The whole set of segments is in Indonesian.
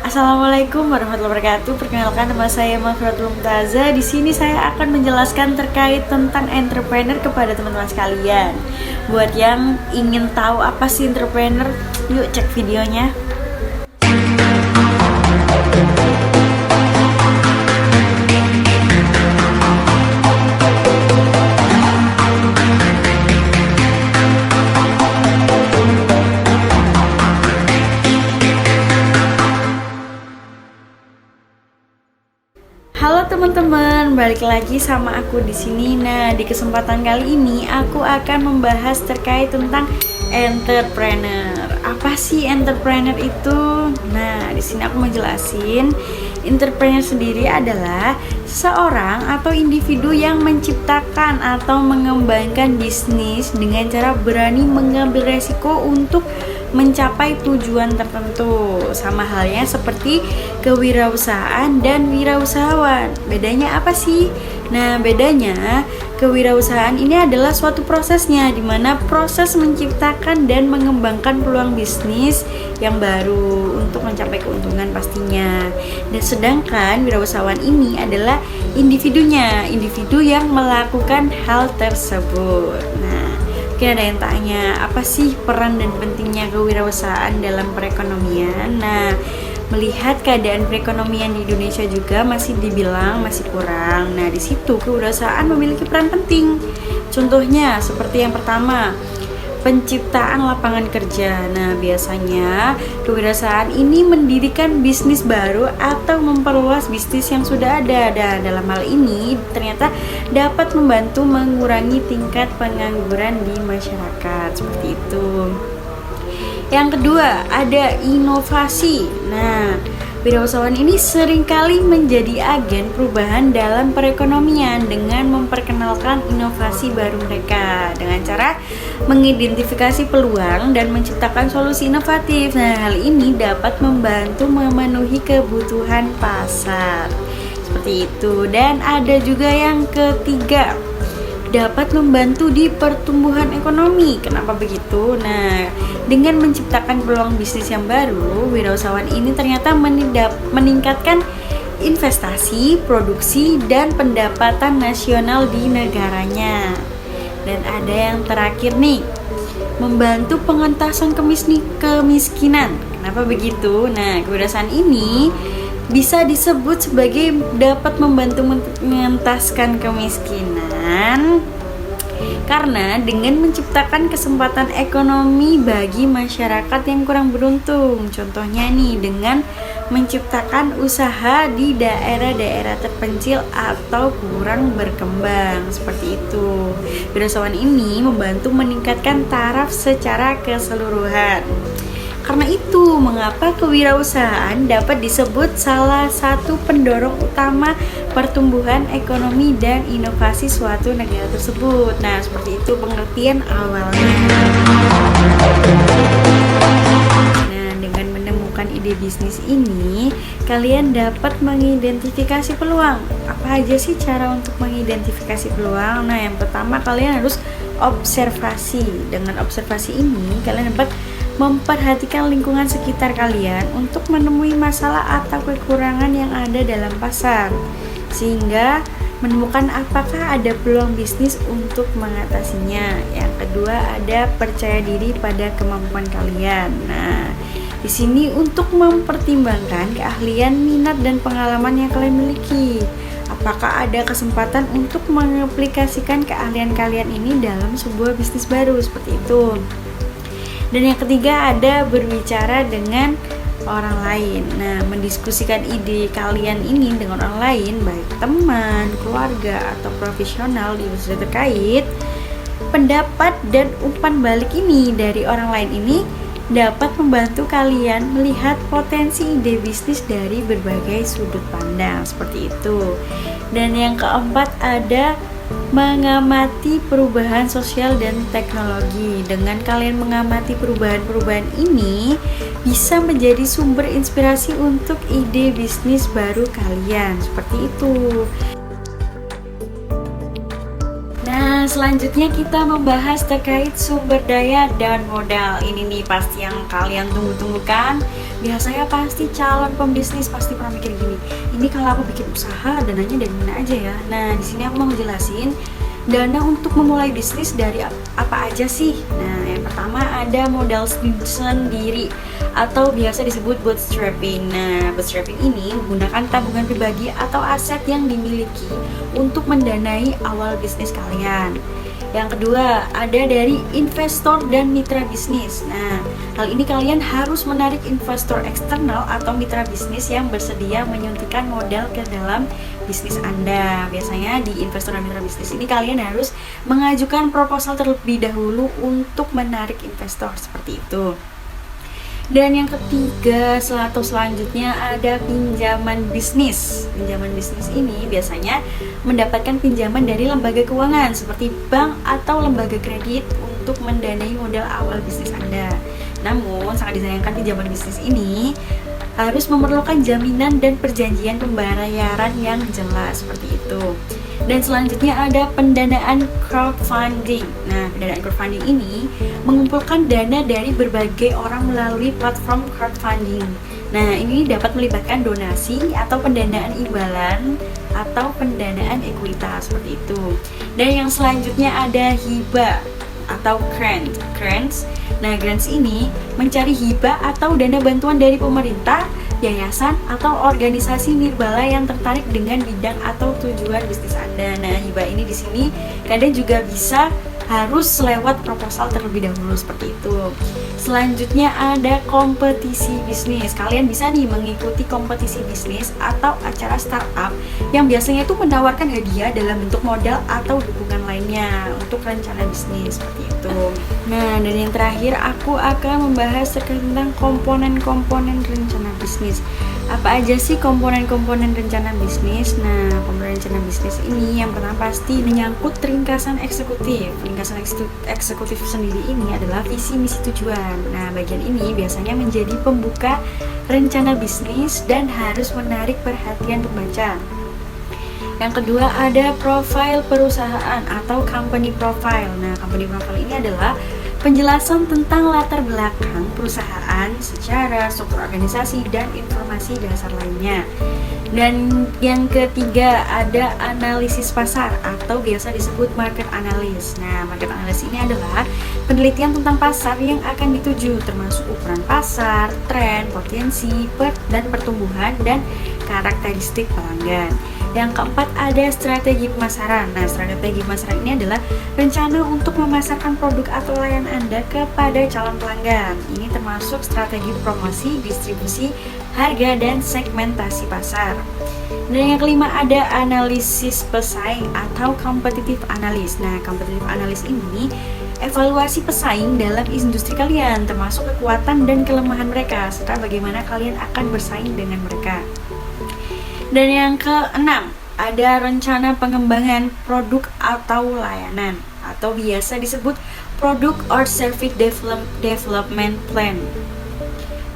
Assalamualaikum warahmatullahi wabarakatuh. Perkenalkan, nama saya Mafratul Mumtaza. Di sini saya akan menjelaskan terkait tentang entrepreneur kepada teman-teman sekalian. Buat yang ingin tahu apa sih entrepreneur, yuk cek videonya. Halo teman-teman, balik lagi sama aku di sini. Nah, di kesempatan kali ini aku akan membahas terkait tentang entrepreneur. Apa sih entrepreneur itu? Nah, di sini aku mau jelasin. Entrepreneur sendiri adalah seseorang atau individu yang menciptakan atau mengembangkan bisnis dengan cara berani mengambil resiko untuk mencapai tujuan tertentu. Sama halnya seperti kewirausahaan dan wirausahawan. Bedanya apa sih? Nah, bedanya kewirausahaan ini adalah suatu prosesnya di mana proses menciptakan dan mengembangkan peluang bisnis yang baru untuk mencapai keuntungan pastinya. Dan sedangkan wirausahawan ini adalah individu yang melakukan hal tersebut. Nah, mungkin ada yang tanya, apa sih peran dan pentingnya kewirausahaan dalam perekonomian? Nah, melihat keadaan perekonomian di Indonesia juga masih dibilang masih kurang. Nah, di situ kewirausahaan memiliki peran penting. Contohnya seperti yang pertama, penciptaan lapangan kerja. Nah, biasanya kewirausahaan ini mendirikan bisnis baru atau memperluas bisnis yang sudah ada. Dan dalam hal ini ternyata dapat membantu mengurangi tingkat pengangguran di masyarakat. Seperti itu. Yang kedua, ada inovasi. Nah, wirausahawan ini seringkali menjadi agen perubahan dalam perekonomian dengan memperkenalkan inovasi baru mereka dengan cara mengidentifikasi peluang dan menciptakan solusi inovatif. Nah, hal ini dapat membantu memenuhi kebutuhan pasar. Seperti itu. Dan ada juga yang ketiga, dapat membantu di pertumbuhan ekonomi. Kenapa begitu? Nah, dengan menciptakan peluang bisnis yang baru, wirausahawan ini ternyata meningkatkan investasi, produksi, dan pendapatan nasional di negaranya. Dan ada yang terakhir nih, membantu pengentasan kemiskinan. Kenapa begitu? Nah, kewirausahaan ini bisa disebut sebagai dapat membantu mengentaskan kemiskinan karena dengan menciptakan kesempatan ekonomi bagi masyarakat yang kurang beruntung. Contohnya nih, dengan menciptakan usaha di daerah-daerah terpencil atau kurang berkembang. Seperti itu. Wirausahawan ini membantu meningkatkan taraf secara keseluruhan. Karena itu, mengapa kewirausahaan dapat disebut salah satu pendorong utama pertumbuhan ekonomi dan inovasi suatu negara tersebut. Nah, seperti itu pengertian awalnya. Nah, dengan menemukan ide bisnis ini, kalian dapat mengidentifikasi peluang. Apa aja sih cara untuk mengidentifikasi peluang? Nah, yang pertama kalian harus observasi. Dengan observasi ini, kalian dapat memperhatikan lingkungan sekitar kalian untuk menemui masalah atau kekurangan yang ada dalam pasar, sehingga menemukan apakah ada peluang bisnis untuk mengatasinya. Yang kedua, ada percaya diri pada kemampuan kalian. Nah, di sini untuk mempertimbangkan keahlian, minat, dan pengalaman yang kalian miliki. Apakah ada kesempatan untuk mengaplikasikan keahlian kalian ini dalam sebuah bisnis baru, seperti itu. Dan yang ketiga, ada berbicara dengan orang lain. Nah, mendiskusikan ide kalian ini dengan orang lain, baik teman, keluarga, atau profesional di industri terkait. Pendapat dan umpan balik ini dari orang lain ini dapat membantu kalian melihat potensi ide bisnis dari berbagai sudut pandang. Seperti itu. Dan yang keempat, ada mengamati perubahan sosial dan teknologi. Dengan kalian mengamati perubahan-perubahan ini bisa menjadi sumber inspirasi untuk ide bisnis baru kalian. Seperti itu. Nah, selanjutnya kita membahas terkait sumber daya dan modal. Ini nih pasti yang kalian tunggu-tunggu kan. Biasanya pasti calon pembisnis pasti pernah mikir gini, ini kalau aku bikin usaha dananya dari mana aja ya. Nah, di sini aku mau ngejelasin dana untuk memulai bisnis dari apa aja sih. Nah, yang pertama ada modal sendiri atau biasa disebut bootstrapping. Nah, bootstrapping ini menggunakan tabungan pribadi atau aset yang dimiliki untuk mendanai awal bisnis kalian. Yang kedua, ada dari investor dan mitra bisnis. Nah, hal ini kalian harus menarik investor eksternal atau mitra bisnis yang bersedia menyuntikkan modal ke dalam bisnis Anda. Biasanya di investor dan mitra bisnis ini kalian harus mengajukan proposal terlebih dahulu untuk menarik investor seperti itu. Dan yang ketiga atau selanjutnya ada pinjaman bisnis. Pinjaman bisnis ini biasanya mendapatkan pinjaman dari lembaga keuangan seperti bank atau lembaga kredit untuk mendanai modal awal bisnis Anda. Namun sangat disayangkan pinjaman bisnis ini harus memerlukan jaminan dan perjanjian pembayaran yang jelas seperti itu. Dan selanjutnya ada pendanaan crowdfunding. Nah, pendanaan crowdfunding ini mengumpulkan dana dari berbagai orang melalui platform crowdfunding. Nah, ini dapat melibatkan donasi atau pendanaan imbalan atau pendanaan ekuitas seperti itu. Dan yang selanjutnya ada hibah atau grants. Nah, grants ini mencari hibah atau dana bantuan dari pemerintah, yayasan atau organisasi nirbala yang tertarik dengan bidang atau tujuan bisnis Anda. Nah, hibah ini di sini kadang juga bisa harus lewat proposal terlebih dahulu seperti itu. Selanjutnya ada kompetisi bisnis. Kalian bisa nih mengikuti kompetisi bisnis atau acara startup yang biasanya itu menawarkan hadiah dalam bentuk modal atau dukungan lainnya untuk rencana bisnis seperti itu. Nah, dan yang terakhir aku akan membahas terkait tentang komponen-komponen rencana bisnis. Apa aja sih komponen-komponen rencana bisnis? Nah, komponen rencana bisnis ini yang pertama pasti menyangkut ringkasan eksekutif. Ringkasan eksekutif sendiri ini adalah visi, misi, tujuan. Nah, bagian ini biasanya menjadi pembuka rencana bisnis dan harus menarik perhatian pembaca. Yang kedua ada profil perusahaan atau company profile. Nah, company profile ini adalah penjelasan tentang latar belakang perusahaan, secara struktur organisasi, dan informasi dasar lainnya. Dan yang ketiga ada analisis pasar atau biasa disebut market analysis. Nah, market analysis ini adalah penelitian tentang pasar yang akan dituju, termasuk ukuran pasar, tren, potensi, dan pertumbuhan, dan karakteristik pelanggan. Yang keempat ada strategi pemasaran. Nah, strategi pemasaran ini adalah rencana untuk memasarkan produk atau layanan Anda kepada calon pelanggan. Ini termasuk strategi promosi, distribusi, harga, dan segmentasi pasar. Dan yang kelima ada analisis pesaing atau competitive analysis. Nah, competitive analysis ini evaluasi pesaing dalam industri kalian, termasuk kekuatan dan kelemahan mereka, serta bagaimana kalian akan bersaing dengan mereka. Dan yang keenam, ada rencana pengembangan produk atau layanan atau biasa disebut Product or Service Development Plan.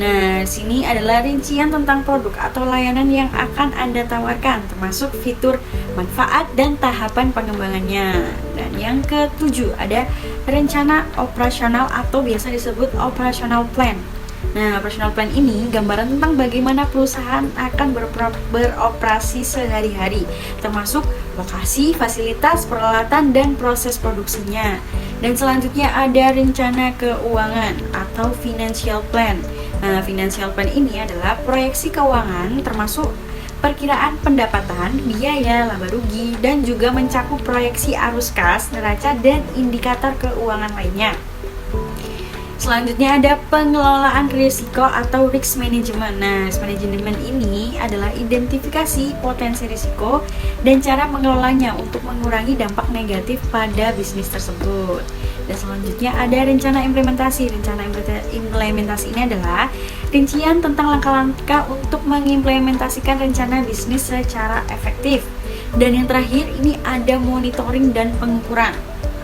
Nah, sini adalah rincian tentang produk atau layanan yang akan Anda tawarkan, termasuk fitur, manfaat, dan tahapan pengembangannya. Dan yang ketujuh, ada rencana operasional atau biasa disebut Operational Plan. Nah, operational plan ini gambaran tentang bagaimana perusahaan akan beroperasi sehari-hari, termasuk lokasi, fasilitas, peralatan, dan proses produksinya. Dan selanjutnya ada rencana keuangan atau financial plan. Nah, financial plan ini adalah proyeksi keuangan termasuk perkiraan pendapatan, biaya, laba rugi, dan juga mencakup proyeksi arus kas, neraca, dan indikator keuangan lainnya. Selanjutnya ada pengelolaan risiko atau risk management. Nah, risk management ini adalah identifikasi potensi risiko dan cara mengelolanya untuk mengurangi dampak negatif pada bisnis tersebut. Dan selanjutnya ada rencana implementasi. Rencana implementasi ini adalah rincian tentang langkah-langkah untuk mengimplementasikan rencana bisnis secara efektif. Dan yang terakhir ini ada monitoring dan pengukuran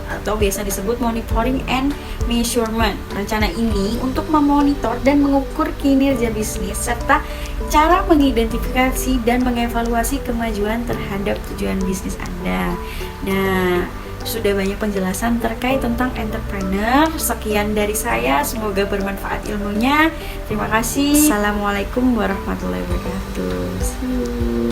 atau biasa disebut monitoring and measurement. Rencana ini untuk memonitor dan mengukur kinerja bisnis serta cara mengidentifikasi dan mengevaluasi kemajuan terhadap tujuan bisnis Anda. Nah, sudah banyak penjelasan terkait tentang entrepreneur. Sekian dari saya, semoga bermanfaat ilmunya. Terima kasih. Assalamualaikum warahmatullahi wabarakatuh. See you.